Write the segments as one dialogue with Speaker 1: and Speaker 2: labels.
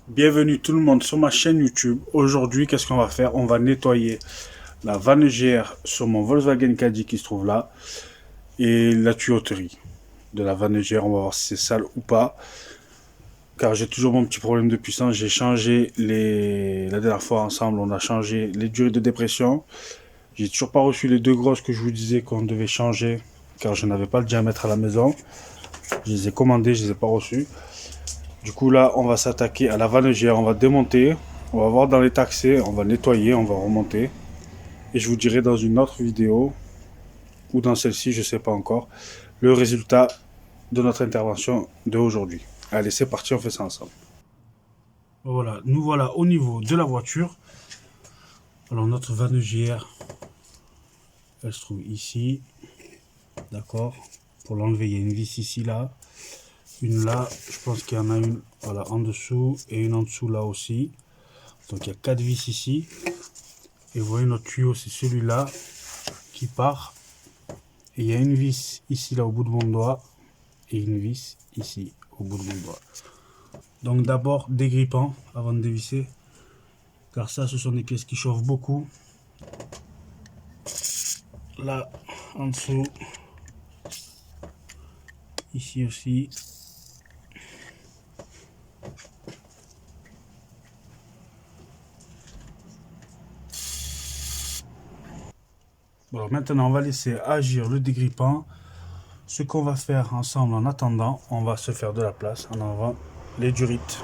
Speaker 1: Bienvenue tout le monde sur ma chaîne YouTube. Aujourd'hui, qu'est-ce qu'on va faire? On va nettoyer la vanne GR sur mon Volkswagen Caddy qui se trouve là et la tuyauterie de la vanne GR. On va voir si c'est sale ou pas. Car j'ai toujours mon petit problème de puissance. J'ai changé la dernière fois ensemble, on a changé les durées de dépression. J'ai toujours pas reçu les deux grosses que je vous disais qu'on devait changer car je n'avais pas le diamètre à la maison. Je les ai commandées, je les ai pas reçues. Du coup là, on va s'attaquer à la vanne GR, on va démonter, on va voir dans les taxés, on va nettoyer, on va remonter. Et je vous dirai dans une autre vidéo, ou dans celle-ci, je ne sais pas encore, le résultat de notre intervention d'aujourd'hui. Allez, c'est parti, on fait ça ensemble. Voilà, nous voilà au niveau de la voiture. Alors notre vanne GR, elle se trouve ici, d'accord. Pour l'enlever, il y a une vis ici, là. Une là, je pense qu'il y en a une voilà, en dessous et une en dessous là aussi. Donc il y a 4 vis ici. Et vous voyez notre tuyau, c'est celui-là qui part. Et il y a une vis ici là au bout de mon doigt et une vis ici au bout de mon doigt. Donc d'abord dégrippant avant de dévisser, car ça ce sont des pièces qui chauffent beaucoup. Là en dessous, ici aussi. Bon, maintenant on va laisser agir le dégrippant. Ce qu'on va faire ensemble en attendant, on va se faire de la place en enlevant les durites.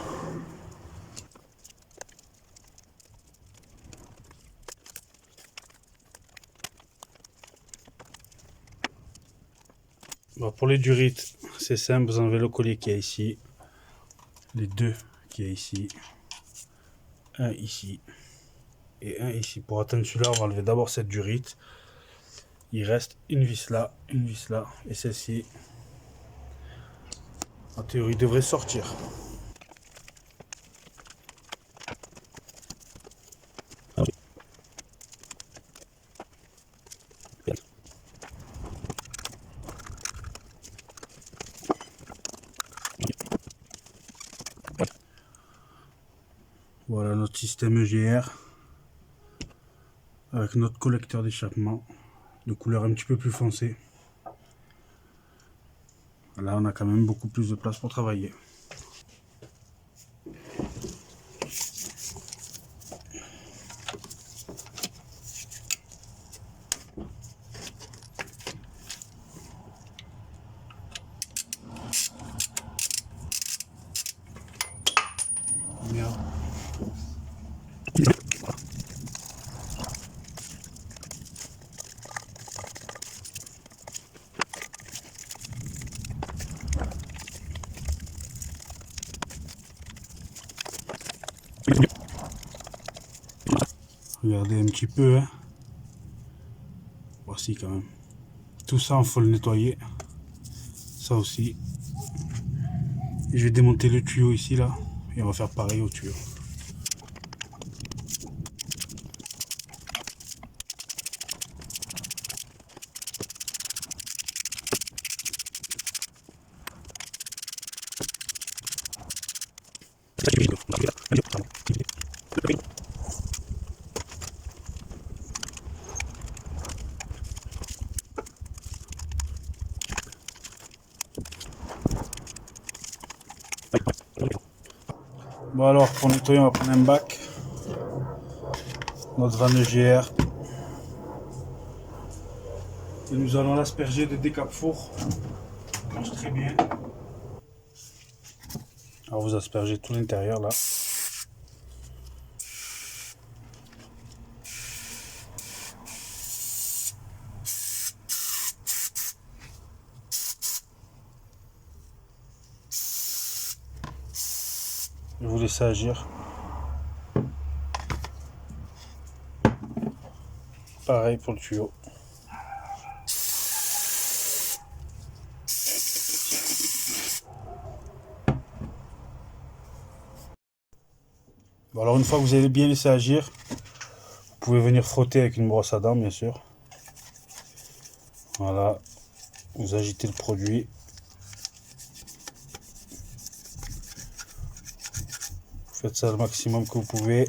Speaker 1: Bon, pour les durites, c'est simple, vous enlevez le collier qui est ici, les deux qui est ici, un ici et un ici. Pour atteindre celui-là, on va enlever d'abord cette durite. Il reste une vis là et celle-ci, en théorie, devrait sortir. Voilà notre système EGR avec notre collecteur d'échappement de couleur un petit peu plus foncée. Là, on a quand même beaucoup plus de place pour travailler. Bien. Regardez un petit peu, hein. Voici quand même. Tout ça, il faut le nettoyer. Ça aussi. Et je vais démonter le tuyau ici, là. Et on va faire pareil au tuyau. Bon alors, pour nettoyer, on va prendre un bac. Notre vanne EGR. Et nous allons l'asperger de décap-four. Ça marche très bien. Alors vous aspergez tout l'intérieur là. Je vous laisse agir. Pareil pour le tuyau. Bon, alors une fois que vous avez bien laissé agir, vous pouvez venir frotter avec une brosse à dents bien sûr. Voilà, vous agitez le produit. Vous Faites ça le maximum que vous pouvez.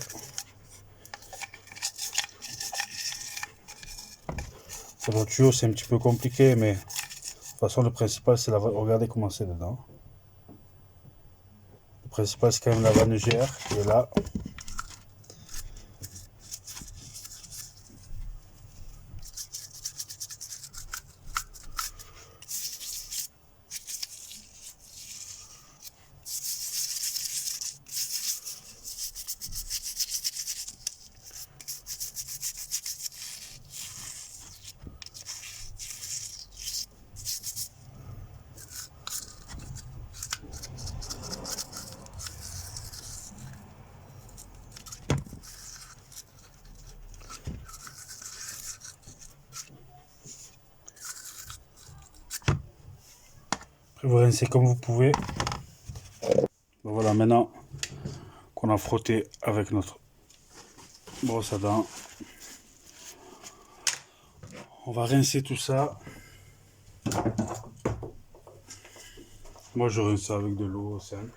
Speaker 1: Pour le tuyau, c'est un petit peu compliqué, mais de toute façon, le principal, c'est la... Regardez comment c'est dedans. Le principal, c'est quand même la vanne GR qui est là. Après, vous rincez comme vous pouvez. Voilà, maintenant qu'on a frotté avec notre brosse à dents, on va rincer tout ça. Moi, je rince ça avec de l'eau simple.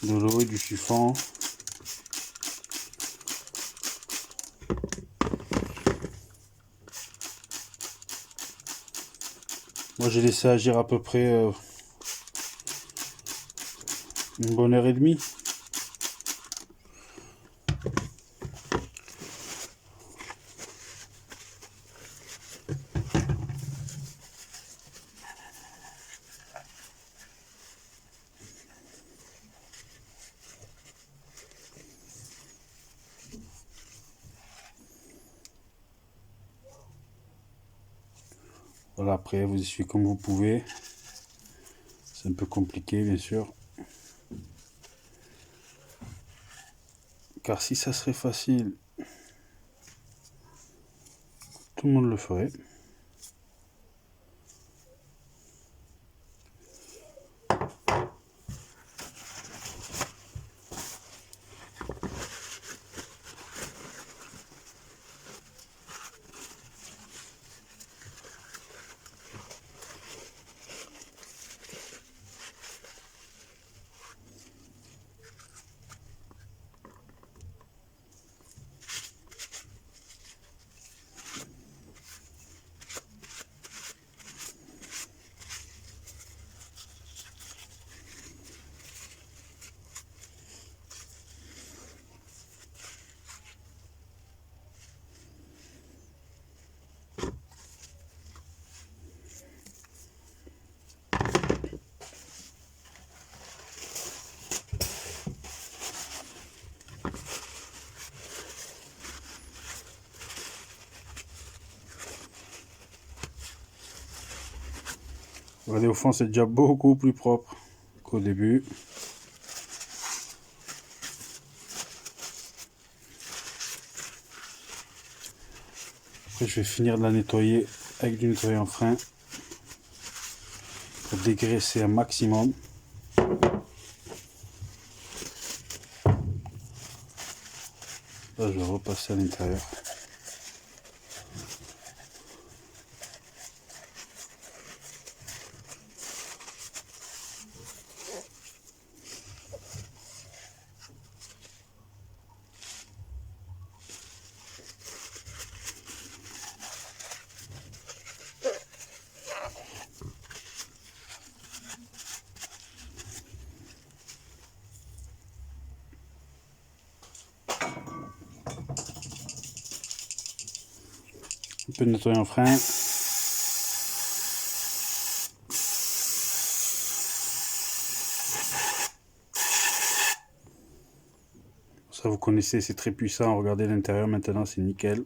Speaker 1: De l'eau et du chiffon. Moi, j'ai laissé agir à peu près une bonne heure et demie. Voilà, après, vous essuyez comme vous pouvez. C'est un peu compliqué, bien sûr. Car si ça serait facile, tout le monde le ferait. Regardez, au fond, c'est déjà beaucoup plus propre qu'au début. Après, je vais finir de la nettoyer avec du nettoyant frein pour dégraisser un maximum. Là, je vais repasser à l'intérieur. Un peu de nettoyant frein. Ça, vous connaissez, c'est très puissant. Regardez l'intérieur maintenant, c'est nickel.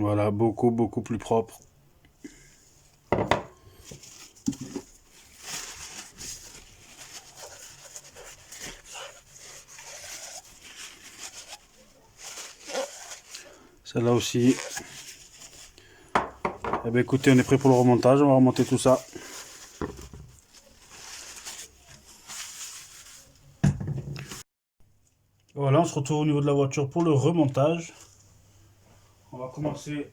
Speaker 1: Voilà, beaucoup plus propre. Celle-là aussi. Eh bien écoutez, on est prêt pour le remontage, on va remonter tout ça. Voilà, on se retrouve au niveau de la voiture pour le remontage. On va commencer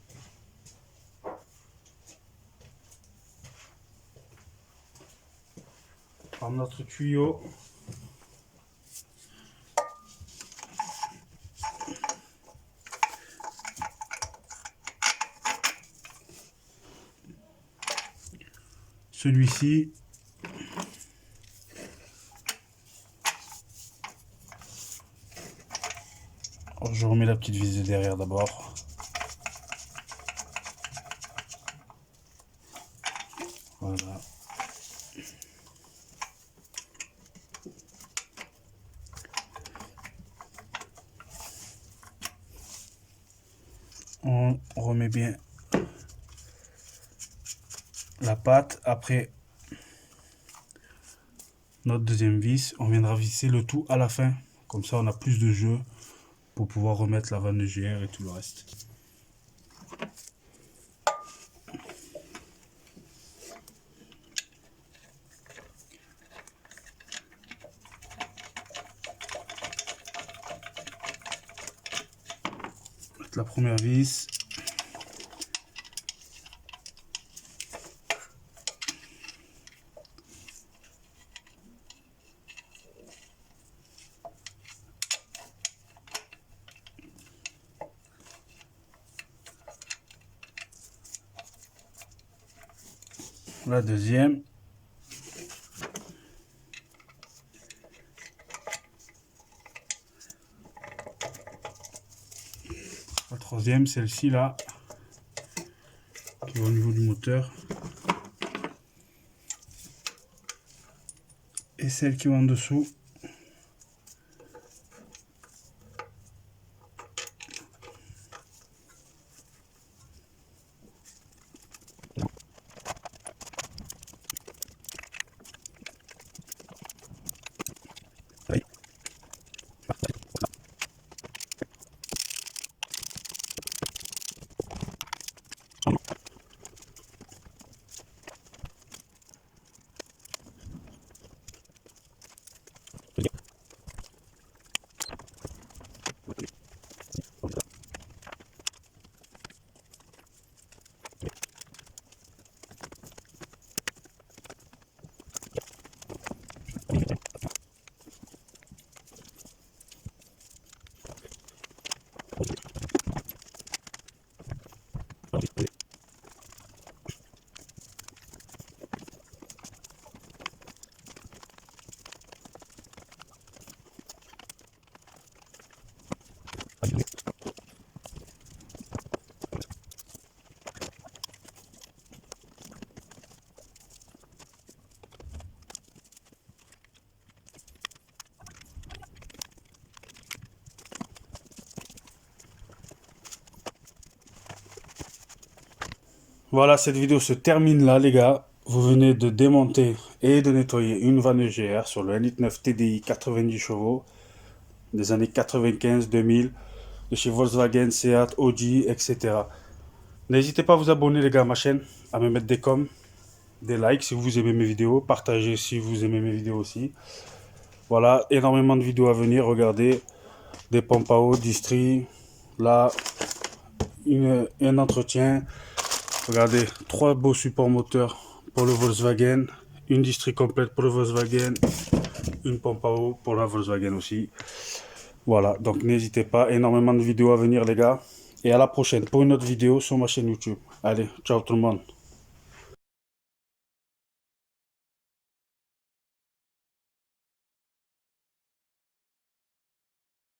Speaker 1: par notre tuyau. Celui-ci. Je remets la petite vis de derrière d'abord. Voilà. On remet bien la patte. Après notre deuxième vis, on viendra visser le tout à la fin. Comme ça, on a plus de jeu pour pouvoir remettre la vanne GR et tout le reste. La première vis. La deuxième. La troisième, celle-ci là, qui va au niveau du moteur. Et celle qui va en dessous. Voilà, cette vidéo se termine là, les gars. Vous venez de démonter et de nettoyer une vanne GR sur le 1.9 TDI 90 chevaux des années 95-2000 de chez Volkswagen, Seat, Audi, etc. N'hésitez pas à vous abonner, les gars, à ma chaîne, à me mettre des coms, des likes si vous aimez mes vidéos, partagez si vous aimez mes vidéos aussi. Voilà, énormément de vidéos à venir. Regardez, des pompes à eau, distri, là, un entretien. Regardez, 3 beaux supports moteurs pour le Volkswagen, une distri complète pour le Volkswagen, une pompe à eau pour la Volkswagen aussi. Voilà, donc n'hésitez pas, énormément de vidéos à venir, les gars. Et à la prochaine pour une autre vidéo sur ma chaîne YouTube. Allez, ciao tout le monde.